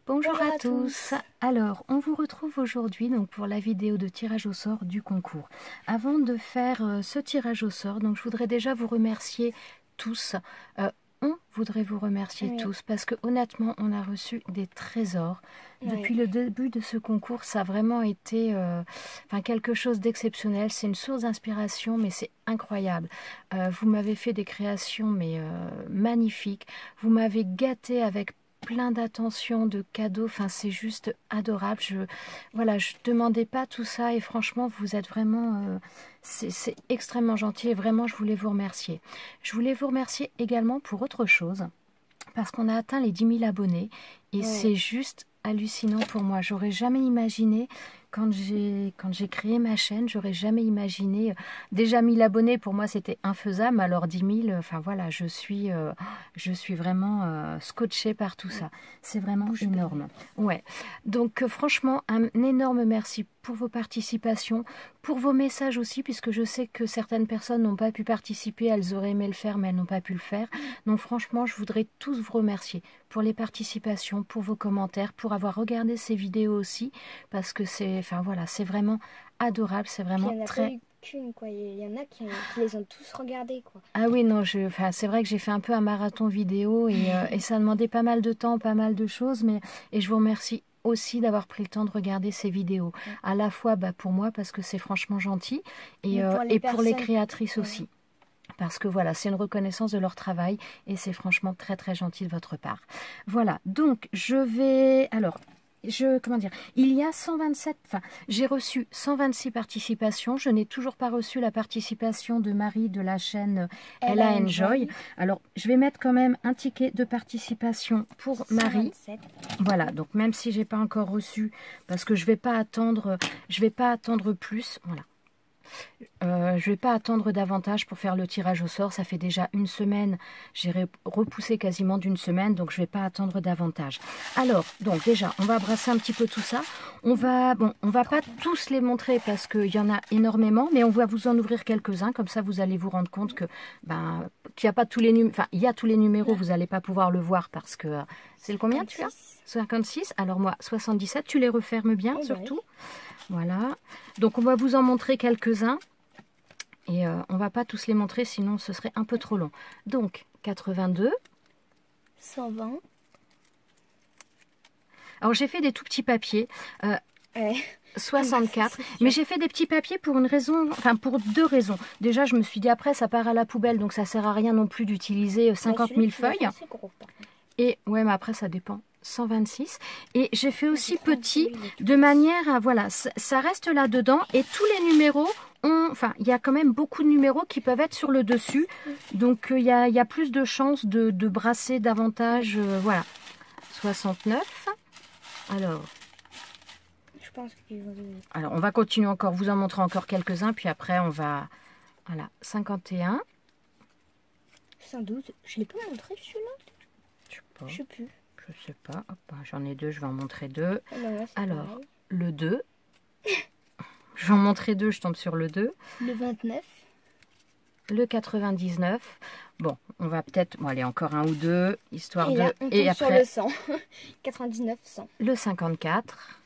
Bonjour à tous. Alors, on vous retrouve aujourd'hui donc pour la vidéo de tirage au sort du concours. Avant de faire ce tirage au sort, donc je voudrais déjà vous remercier tous. On voudrait vous remercier tous parce que honnêtement, on a reçu des trésors. Depuis le début de ce concours, ça a vraiment été quelque chose d'exceptionnel. C'est une source d'inspiration, mais c'est incroyable. Vous m'avez fait des créations mais magnifiques. Vous m'avez gâté avec plein d'attention, de cadeaux, enfin c'est juste adorable. Je demandais pas tout ça et franchement vous êtes vraiment, c'est extrêmement gentil et vraiment je voulais vous remercier. Je voulais vous remercier également pour autre chose parce qu'on a atteint les 10 000 abonnés et c'est juste hallucinant pour moi. J'aurais jamais imaginé quand j'ai créé ma chaîne, j'aurais jamais imaginé. Déjà 1000 abonnés, pour moi, c'était infaisable. Alors 10 000, enfin voilà, je suis vraiment scotchée par tout ça. C'est vraiment énorme. Ouais. Donc franchement, un énorme merci pour vos participations, pour vos messages aussi, puisque je sais que certaines personnes n'ont pas pu participer, elles auraient aimé le faire, mais elles n'ont pas pu le faire. Donc franchement, je voudrais tous vous remercier pour les participations, pour vos commentaires, pour avoir regardé ces vidéos aussi, parce que c'est vraiment adorable, c'est vraiment très... Quoi. Il y en a qui les ont tous regardés, quoi. Ah oui, non, c'est vrai que j'ai fait un peu un marathon vidéo et ça a demandé pas mal de temps, pas mal de choses, et je vous remercie aussi d'avoir pris le temps de regarder ces vidéos. À la fois pour moi, parce que c'est franchement gentil, et pour les créatrices aussi. Parce que voilà, c'est une reconnaissance de leur travail et c'est franchement très très gentil de votre part. Voilà, donc je vais... Alors, il y a 127, j'ai reçu 126 participations. Je n'ai toujours pas reçu la participation de Marie de la chaîne Ella Enjoy. Alors, je vais mettre quand même un ticket de participation pour Marie. 127. Voilà, donc même si j'ai pas encore reçu, parce que je vais pas attendre plus, voilà. Je vais pas attendre davantage pour faire le tirage au sort. Ça fait déjà une semaine. J'ai repoussé quasiment d'une semaine, donc je vais pas attendre davantage. Alors, donc déjà, on va brasser un petit peu tout ça. On va pas tous les montrer parce qu'il y en a énormément, mais on va vous en ouvrir quelques-uns. Comme ça, vous allez vous rendre compte que qu'il n'y a pas tous les numéros. Enfin, il y a tous les numéros. Vous n'allez pas pouvoir le voir parce que c'est le combien tu as 56. Alors moi, 77. Tu les refermes bien, surtout. Voilà, donc on va vous en montrer quelques-uns et on va pas tous les montrer sinon ce serait un peu trop long. Donc 82, 120. Alors j'ai fait des tout petits papiers, 64, mais j'ai fait des petits papiers pour une raison, pour deux raisons. Déjà je me suis dit après ça part à la poubelle donc ça sert à rien non plus d'utiliser 50 000 feuilles. Et ouais mais après ça dépend. 126 et j'ai fait aussi petit de manière à voilà ça reste là dedans et tous les numéros il y a quand même beaucoup de numéros qui peuvent être sur le dessus donc il y a plus de chances de brasser davantage voilà 69 alors je pense qu'ils vont... alors on va continuer encore vous en montrer encore quelques-uns puis après on va voilà 51 112 je l'ai pas montré celui-là je sais plus. Je sais pas, j'en ai deux, je vais en montrer deux. Alors, pareil. Le 2. Je vais en montrer deux, je tombe sur le 2. Le 29. Le 99. Bon, on va peut-être... Bon, allez, encore un ou deux, histoire et de... Là, on et après, sur le 100. 99, 100. Le 54.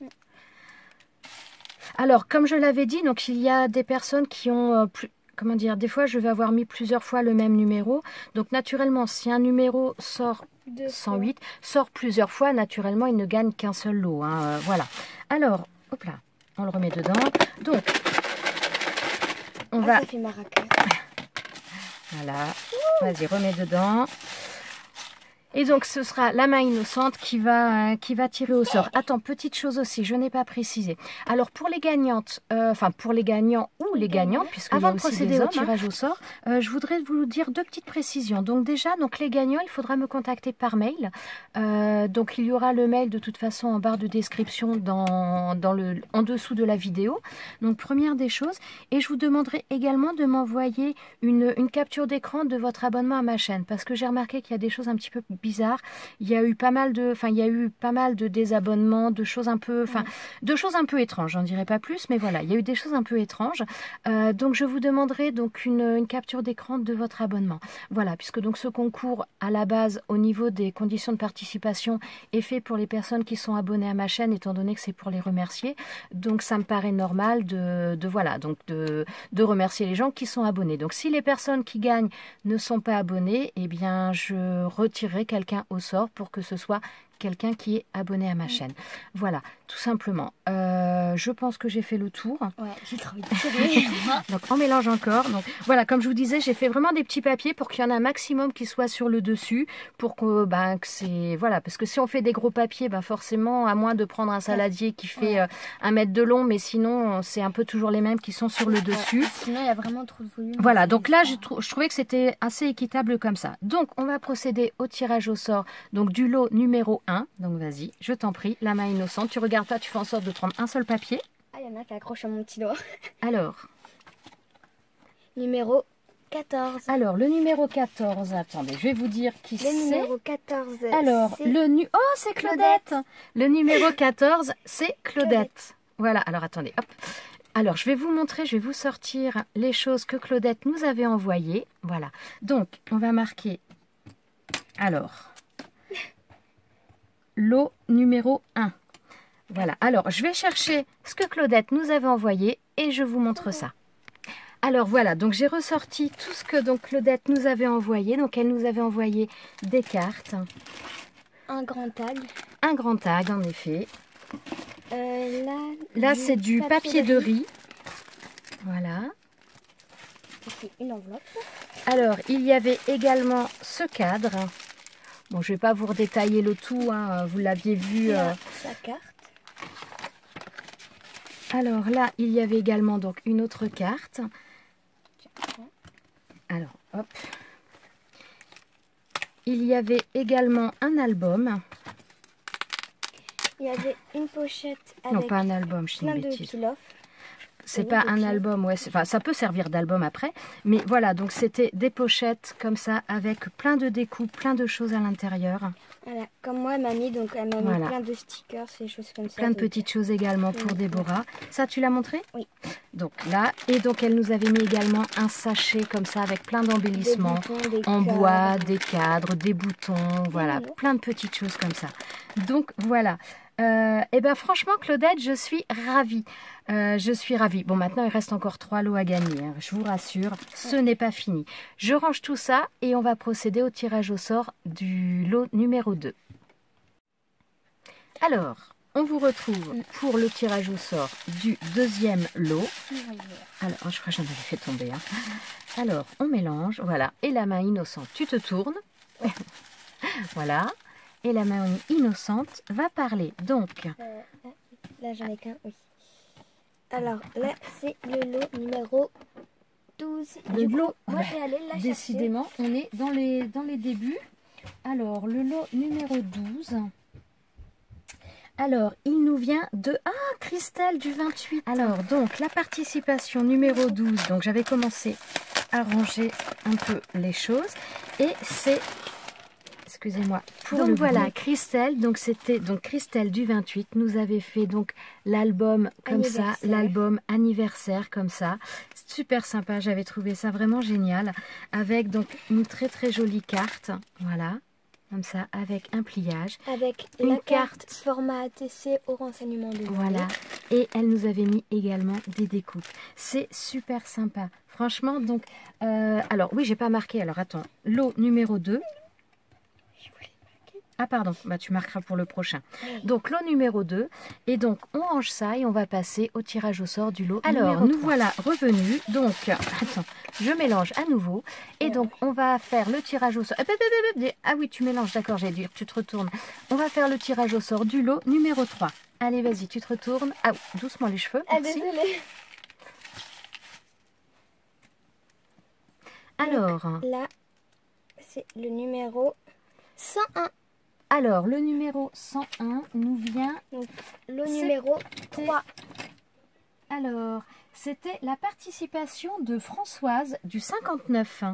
Alors, comme je l'avais dit, donc il y a des personnes qui ont... Comment dire, des fois, je vais avoir mis plusieurs fois le même numéro. Donc, naturellement, si un numéro sort 108, sort plusieurs fois, naturellement, il ne gagne qu'un seul lot. Hein, voilà. Alors, hop là, on le remet dedans. Donc, on va... Ça fait maracas. Voilà. Vas-y, remets dedans. Et donc, ce sera la main innocente qui va tirer au sort. Attends, petite chose aussi, je n'ai pas précisé. Alors, pour les gagnantes, pour les gagnants ou les gagnantes, puisque avant de procéder au tirage au sort, je voudrais vous dire deux petites précisions. Donc déjà, les gagnants, il faudra me contacter par mail. Donc, il y aura le mail de toute façon en barre de description en dessous de la vidéo. Donc, première des choses. Et je vous demanderai également de m'envoyer une capture d'écran de votre abonnement à ma chaîne. Parce que j'ai remarqué qu'il y a des choses un petit peu bizarre. Il y a eu pas mal de désabonnements, de choses un peu, de choses un peu étranges. J'en dirai pas plus, mais voilà, il y a eu des choses un peu étranges. Donc je vous demanderai donc une capture d'écran de votre abonnement. Voilà, puisque donc ce concours à la base au niveau des conditions de participation est fait pour les personnes qui sont abonnées à ma chaîne, étant donné que c'est pour les remercier. Donc ça me paraît normal de remercier les gens qui sont abonnés. Donc si les personnes qui gagnent ne sont pas abonnées, eh bien je retirerai quelqu'un au sort pour que ce soit quelqu'un qui est abonné à ma chaîne. Voilà, tout simplement. Je pense que j'ai fait le tour. Ouais, j'ai trop envie de tirer. Donc on mélange encore. Donc voilà, comme je vous disais, j'ai fait vraiment des petits papiers pour qu'il y en ait un maximum qui soit sur le dessus, pour que c'est voilà, parce que si on fait des gros papiers, forcément, à moins de prendre un saladier qui fait 1 mètre de long, mais sinon c'est un peu toujours les mêmes qui sont sur le dessus. Sinon il y a vraiment trop de volume. Voilà, donc là je trouvais que c'était assez équitable comme ça. Donc on va procéder au tirage au sort donc du lot numéro 1. Donc vas-y, je t'en prie, la main innocente. Tu regardes pas, tu fais en sorte de prendre un seul papier. Ah, il y en a qui accrochent à mon petit doigt. Alors. Numéro 14. Alors, le numéro 14, attendez, je vais vous dire qui c'est. Le numéro 14. Alors, oh, c'est Claudette. Le numéro 14, c'est Claudette. Voilà, alors attendez, hop. Alors, je vais vous montrer, je vais vous sortir les choses que Claudette nous avait envoyées. Voilà, donc, on va marquer, alors, lot numéro 1. Voilà, alors je vais chercher ce que Claudette nous avait envoyé et je vous montre ça. Alors voilà, donc j'ai ressorti tout ce que donc Claudette nous avait envoyé. Donc elle nous avait envoyé des cartes. Un grand tag. Un grand tag en effet. Là c'est du papier de riz. Voilà. Ici une enveloppe. Alors il y avait également ce cadre. Bon, je ne vais pas vous redétailler le tout, hein, vous l'aviez vu. Sa carte. Alors là, il y avait également donc une autre carte. Alors, hop. Il y avait également un album. Il y avait une pochette avec non, pas un album, je dis plein une de bêtise. peel-off. C'est pas un album, ouais, enfin, ça peut servir d'album après. Mais voilà, donc c'était des pochettes comme ça avec plein de découpes, plein de choses à l'intérieur. Voilà, comme moi, elle m'a mis, donc elle m'a mis plein de stickers, des choses comme ça. Plein de petites choses également pour Déborah. Ça, tu l'as montré? Oui. Donc là, et donc elle nous avait mis également un sachet comme ça avec plein d'embellissements en bois, des cadres, des boutons, voilà, plein de petites choses comme ça. Donc voilà. Et ben franchement Claudette, je suis ravie. Je suis ravie. Bon, maintenant il reste encore 3 lots à gagner, hein, je vous rassure, ce n'est pas fini. Je range tout ça et on va procéder au tirage au sort du lot numéro 2. Alors, on vous retrouve pour le tirage au sort du deuxième lot. Alors, je crois que j'en avais fait tomber. Hein. Alors, on mélange, voilà, et la main innocente, tu te tournes. Voilà. Et la main innocente va parler. Donc, là j'en ai qu'un, oui. Alors là c'est le lot numéro 12. Le lot, moi je vais aller la chercher. Décidément, on est dans les débuts. Alors, le lot numéro 12. Alors, il nous vient de... Ah, Christelle du 28. Alors, donc, la participation numéro 12. Donc, j'avais commencé à ranger un peu les choses. Et c'est... Excusez-moi. Donc voilà, Christelle, donc c'était donc Christelle du 28 nous avait fait donc l'album comme ça, l'album anniversaire comme ça. Super sympa, j'avais trouvé ça vraiment génial avec donc une très très jolie carte, voilà, comme ça avec un pliage, avec une carte format ATC au renseignement de voilà, et elle nous avait mis également des découpes. C'est super sympa. Franchement, donc alors oui, j'ai pas marqué. Alors attends, lot numéro 2. Ah pardon, bah, tu marqueras pour le prochain. Donc lot numéro 2. Et donc on range ça et on va passer au tirage au sort du lot numéro 3. Alors nous voilà revenus. Donc, attends, je mélange à nouveau. Et donc on va faire le tirage au sort. Ah oui, tu mélanges, d'accord, j'allais dire, tu te retournes. On va faire le tirage au sort du lot numéro 3. Allez, vas-y, tu te retournes. Ah oui, doucement les cheveux. Ah, désolée. Alors. Donc, là, c'est le numéro 101. Alors, le numéro 101 nous vient... Donc, le numéro 3. Alors, c'était la participation de Françoise du 59.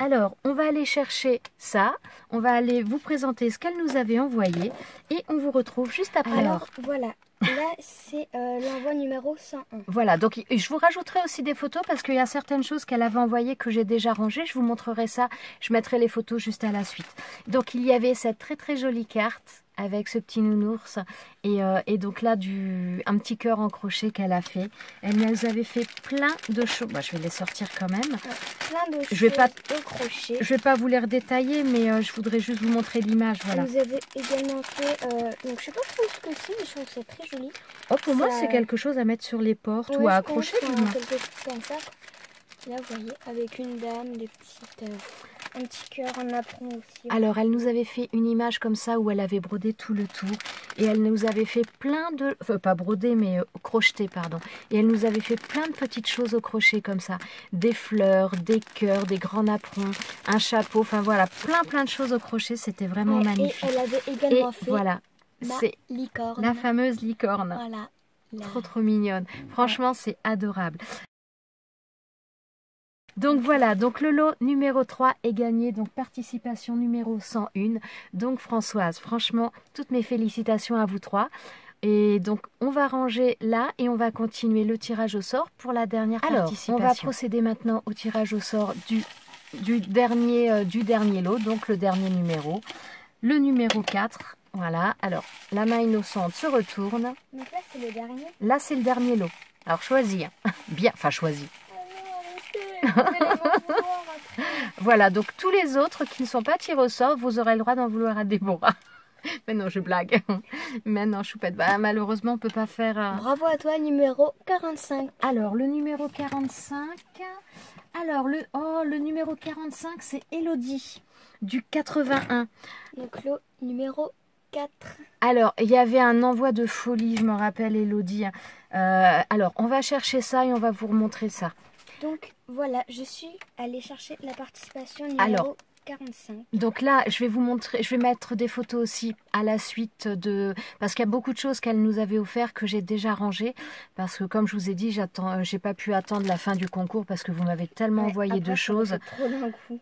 Alors, on va aller chercher ça. On va aller vous présenter ce qu'elle nous avait envoyé. Et on vous retrouve juste après. Alors, voilà. Là, c'est l'envoi numéro 101. Voilà, donc je vous rajouterai aussi des photos parce qu'il y a certaines choses qu'elle avait envoyées que j'ai déjà rangées. Je vous montrerai ça. Je mettrai les photos juste à la suite. Donc, il y avait cette très très jolie carte avec ce petit nounours et donc là un petit cœur en crochet qu'elle a fait. Elle nous avait fait plein de choses. Bah, je vais les sortir quand même. Plein de choses Je vais pas au crochet. Je vais pas vous les redétailler, mais je voudrais juste vous montrer l'image. Voilà. Vous avez également fait, donc je sais pas trop ce que c'est, mais je trouve que c'est très joli. Oh, pour moi, c'est quelque chose à mettre sur les portes ou à accrocher. Quelque chose comme ça. Là, vous voyez, avec une dame, des petites, un petit cœur en apron aussi. Alors, elle nous avait fait une image comme ça où elle avait brodé tout le tour. Et elle nous avait fait plein de... Enfin, pas brodé, mais crocheté, pardon. Et elle nous avait fait plein de petites choses au crochet comme ça. Des fleurs, des cœurs, des grands napperons, un chapeau. Enfin, voilà, plein de choses au crochet. C'était vraiment magnifique. Et elle avait également fait voilà, c'est licorne. la fameuse licorne. Voilà. Trop mignonne. Franchement, c'est adorable. Donc voilà, donc le lot numéro 3 est gagné, donc participation numéro 101. Donc Françoise, franchement, toutes mes félicitations à vous trois. Et donc on va ranger là et on va continuer le tirage au sort pour la dernière participation. On va procéder maintenant au tirage au sort du dernier lot, donc le dernier numéro. Le numéro 4, voilà. Alors, la main innocente se retourne. Donc là, c'est le dernier. Là, c'est le dernier lot. Alors, choisis. Bien, enfin, choisis. Voilà, donc tous les autres qui ne sont pas tirés au sort, vous aurez le droit d'en vouloir à Déborah. Mais non, je blague. Mais non, choupette. Bah, malheureusement, on ne peut pas faire... Bravo à toi, numéro 45. Alors, le numéro 45... Alors, le numéro 45, c'est Elodie, du 81. Donc, le numéro 4. Alors, il y avait un envoi de folie, je me rappelle, Elodie. Alors, on va chercher ça et on va vous remontrer ça. Donc, voilà, je suis allée chercher la participation numéro 45. Donc là, je vais vous montrer, je vais mettre des photos aussi à la suite parce qu'il y a beaucoup de choses qu'elle nous avait offert que j'ai déjà rangées. Parce que comme je vous ai dit, j'ai pas pu attendre la fin du concours parce que vous m'avez tellement envoyé de choses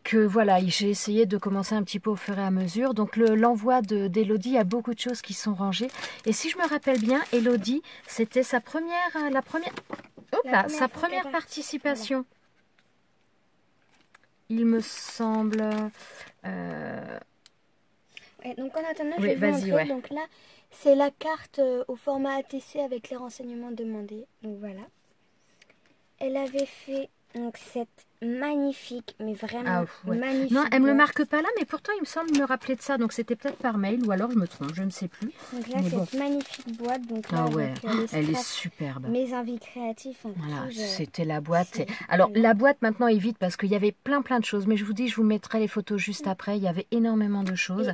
que voilà, j'ai essayé de commencer un petit peu au fur et à mesure. Donc l'envoi d'Elodie, il y a beaucoup de choses qui sont rangées. Et si je me rappelle bien, Elodie, c'était sa première participation. Voilà. Il me semble... donc en attendant, je vais vous montrer. Donc là, c'est la carte au format ATC avec les renseignements demandés. Donc voilà. Elle avait fait donc cette magnifique, mais vraiment magnifique. Non, elle me le marque pas là, mais pourtant il me semble me rappeler de ça. Donc c'était peut-être par mail ou alors je me trompe, je ne sais plus. Donc là, cette magnifique boîte. Donc là, elle est superbe. Mes envies créatives. Voilà, c'était la boîte. Alors la boîte maintenant est vide parce qu'il y avait plein de choses. Mais je vous dis, je vous mettrai les photos juste après. Il y avait énormément de choses.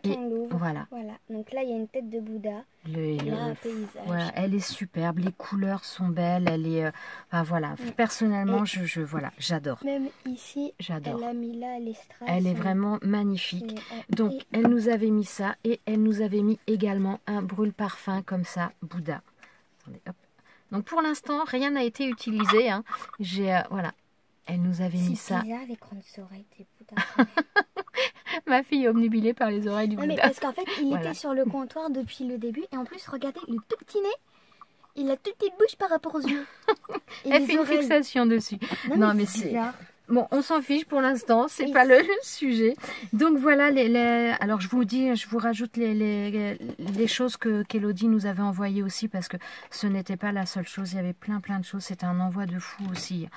Et quand on l'ouvre, voilà. Donc là, il y a une tête de Bouddha. Un paysage. Voilà, elle est superbe. Les couleurs sont belles. Elle est. Voilà. Personnellement, voilà, j'adore. Même ici, j'adore. Elle a mis là les strass. Elle est vraiment magnifique. Donc, elle nous avait mis ça et elle nous avait mis également un brûle-parfum comme ça, Bouddha. Attendez, hop. Donc, pour l'instant, rien n'a été utilisé. Hein. Voilà. Elle nous avait mis ça. C'est bizarre les grandes oreilles des Bouddhas. Ma fille est obnubilée par les oreilles du Bouddha. Mais parce qu'en fait, il était sur le comptoir depuis le début. Et en plus, regardez, le tout petit nez. Il a toute petite bouche par rapport aux yeux. Elle fait une fixation dessus. Non, mais c'est... Bon, on s'en fiche pour l'instant, c'est pas le sujet. Donc voilà, alors je vous rajoute les choses qu'Elodie nous avait envoyées aussi parce que ce n'était pas la seule chose, il y avait plein de choses, c'était un envoi de fou aussi.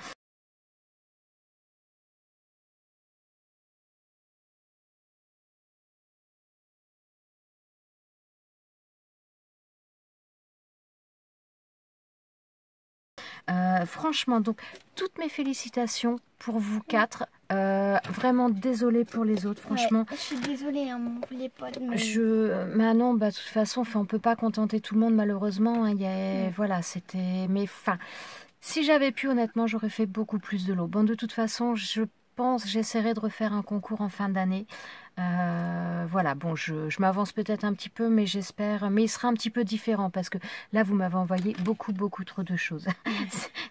Franchement, donc toutes mes félicitations pour vous quatre. Vraiment désolée pour les autres, franchement. Je suis désolée, hein, on voulait pas. Mais non, de toute façon, on peut pas contenter tout le monde malheureusement. Hein, voilà, c'était. Mais enfin, si j'avais pu, honnêtement, j'aurais fait beaucoup plus de lots. Bon, de toute façon, j'essaierai de refaire un concours en fin d'année Voilà, bon, je m'avance peut-être un petit peu, mais j'espère, mais il sera un petit peu différent parce que là, vous m'avez envoyé beaucoup trop de choses.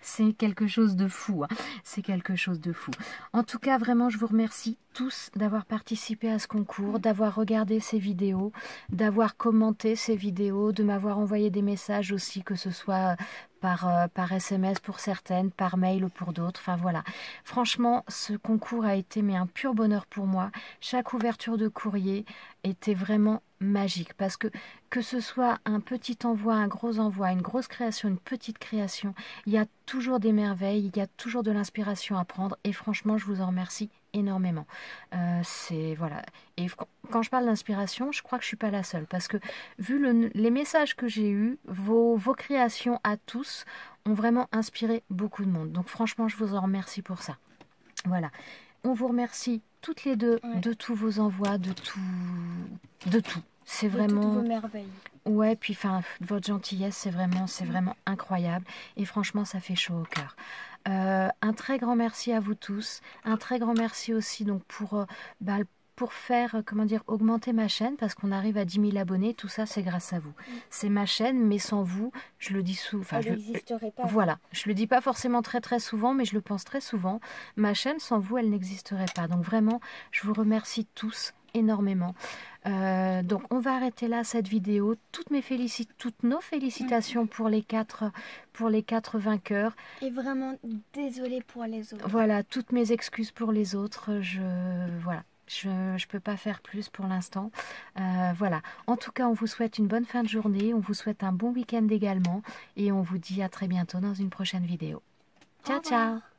C'est quelque chose de fou, hein. C'est quelque chose de fou. En tout cas, vraiment, je vous remercie tous d'avoir participé à ce concours, d'avoir regardé ces vidéos, d'avoir commenté ces vidéos, de m'avoir envoyé des messages aussi, que ce soit par SMS pour certaines, par mail ou pour d'autres. Enfin voilà, franchement, ce concours a été un pur bonheur pour moi. Chaque ouverture de courrier était vraiment magique parce que ce soit un petit envoi, un gros envoi, une grosse création, une petite création, il y a toujours des merveilles, il y a toujours de l'inspiration à prendre et franchement, je vous en remercie énormément. C'est voilà. Et quand je parle d'inspiration, je crois que je suis pas la seule parce que vu les messages que j'ai eus, vos créations à tous ont vraiment inspiré beaucoup de monde. Donc franchement, je vous en remercie pour ça. Voilà. On vous remercie toutes les deux de tous vos envois, de tout. C'est vraiment. Toutes vos merveilles. Ouais, puis enfin, votre gentillesse, c'est vraiment incroyable. Et franchement, ça fait chaud au cœur. Un très grand merci à vous tous. Un très grand merci aussi donc pour faire, comment dire, augmenter ma chaîne, parce qu'on arrive à 10 000 abonnés, tout ça c'est grâce à vous. C'est ma chaîne, mais sans vous, je le dis souvent. Elle n'existerait pas. Voilà, je le dis pas forcément très souvent, mais je le pense très souvent. Ma chaîne, sans vous, elle n'existerait pas. Donc vraiment, je vous remercie tous énormément. Donc on va arrêter là cette vidéo. Toutes nos félicitations pour les quatre vainqueurs. Et vraiment désolée pour les autres. Voilà, toutes mes excuses pour les autres. Voilà. Je peux pas faire plus pour l'instant. Voilà. En tout cas, on vous souhaite une bonne fin de journée. On vous souhaite un bon week-end également. Et on vous dit à très bientôt dans une prochaine vidéo. Ciao, ciao!